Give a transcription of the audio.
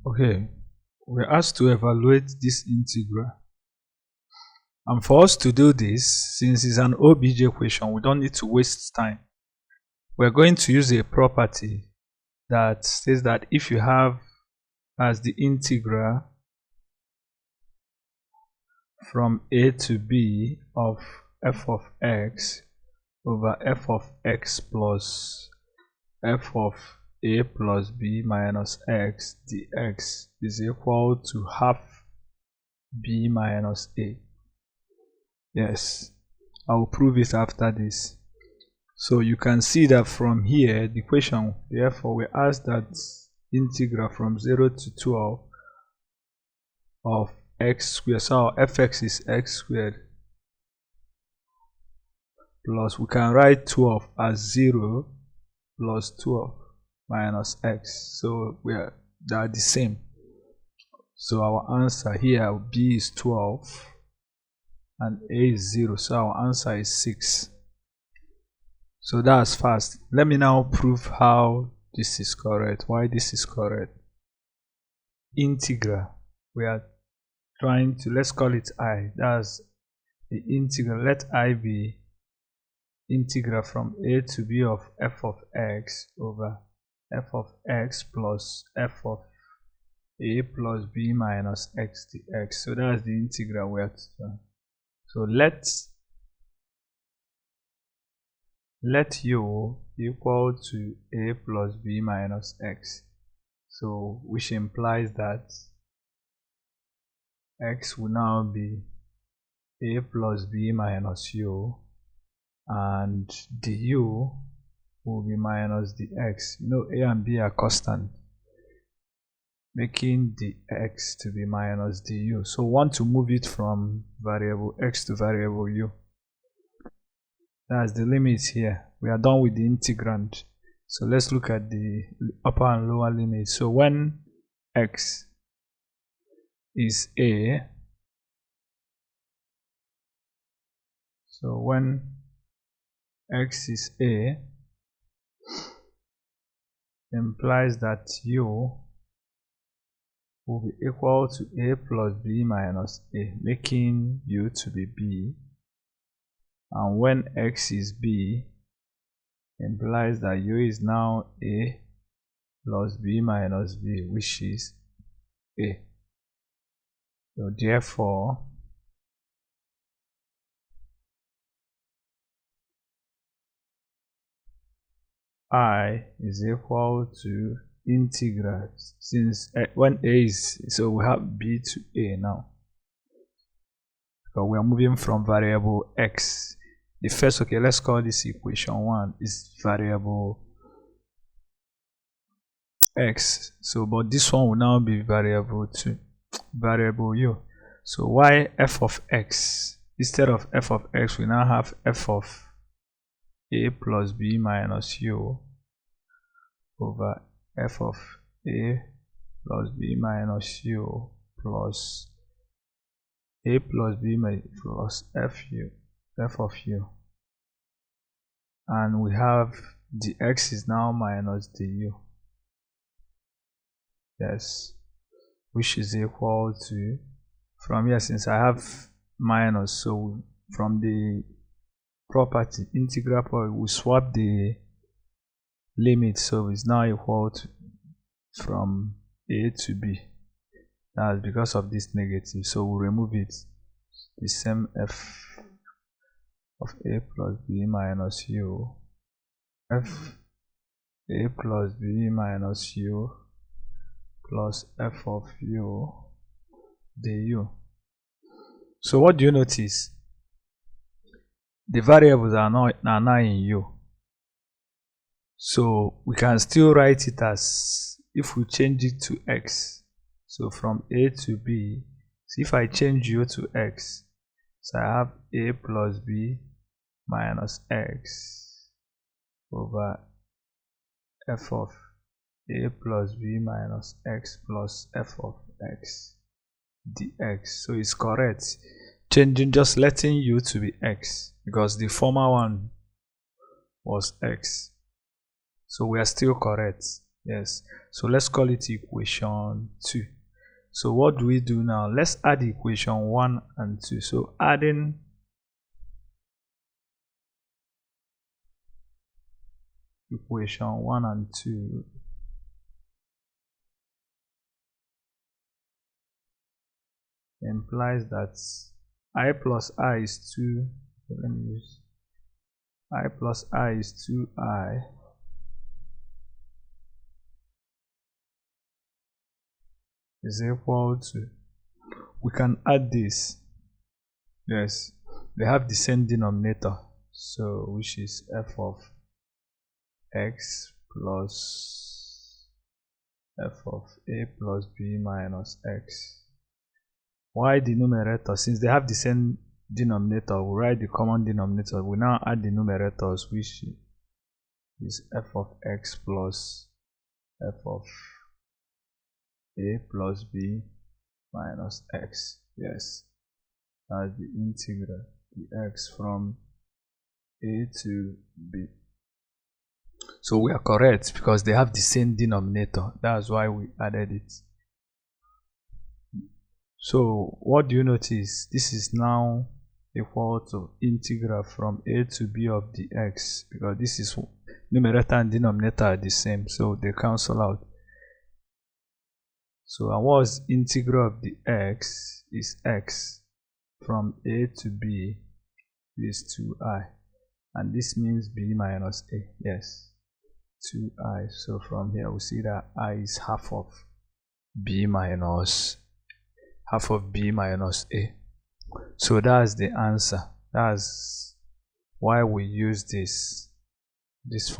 Okay, we're asked to evaluate this integral. And for us to do this, since it's an OBJ question, we don't need to waste time. We're going to use a property that says that if you have as the integral from a to b of f of x over f of x plus f of a plus b minus x dx is equal to half b minus a. Yes, I will prove it after this. So you can see that from here, the equation, therefore we ask that integral from 0 to 12 of x squared. So our fx is x squared plus, we can write 12 as 0 plus 12 minus x. So they are the same. So our answer here, b is 12 and a is 0. So our answer is 6. So that's fast. Let me now prove how this is correct, why this is correct. Integral, we are trying to, let's call it I. That's the integral. Let I be integral from a to b of f of x over f of x plus f of a plus b minus x dx. So that's the integral we have to do. So let u equal to a plus b minus x. So which implies that x will now be a plus b minus u, and du will be minus dx. You know, a and b are constant, making the x to be minus du. So want to move it from variable x to variable u. That's the limit here. We are done with the integrand. So let's look at the upper and lower limit. So when x is a, so when x is a, implies that u will be equal to a plus b minus a, making u to be b. And when x is b, implies that u is now a plus b minus b, which is a. So therefore, I is equal to integral, since when a is, so we have b to a now. So we are moving from variable x. The first, okay, let's call this equation 1, is variable x. So but this one will now be variable 2, variable u. So why f of x, instead of f of x, we now have f of a plus b minus u over f of a plus b minus u plus a plus b plus f of u, and we have the x is now minus the u. Yes, which is equal to, from here, since I have minus, so from the property integral property, we swap the limit, so it's now equal to from a to b. That's because of this negative, so we'll remove it. The same f of a plus b minus u, f a plus b minus u plus f of u du. So what do you notice? The variables are now in u. So we can still write it as, if we change it to x, so from a to b, so if I change u to x, so I have a plus b minus x over f of a plus b minus x plus f of x dx. So it's correct. Changing, just letting u to be x, because the former one was x. So we are still correct. Yes, so let's call it equation 2. So what do we do now? Let's add equation 1 and 2. So adding equation 1 and 2 implies that I plus I is 2. Let me use I plus I is 2I is equal to, we can add this. Yes, they have the same denominator, so which is f of x plus f of a plus b minus x. Why the numerator? Since they have the same denominator, we write the common denominator. We now add the numerators, which is f of x plus f of a plus b minus x. Yes, as the integral dx from a to b. So we are correct because they have the same denominator. That's why we added it. So what do you notice? This is now equal to integral from a to b of dx, because this is numerator and denominator are the same, so they cancel out. So and what's integral of the x is x from a to b is 2i, and this means b minus a. Yes, 2i. So from here we see that I is half of b minus a. So that's the answer. That's why we use this form.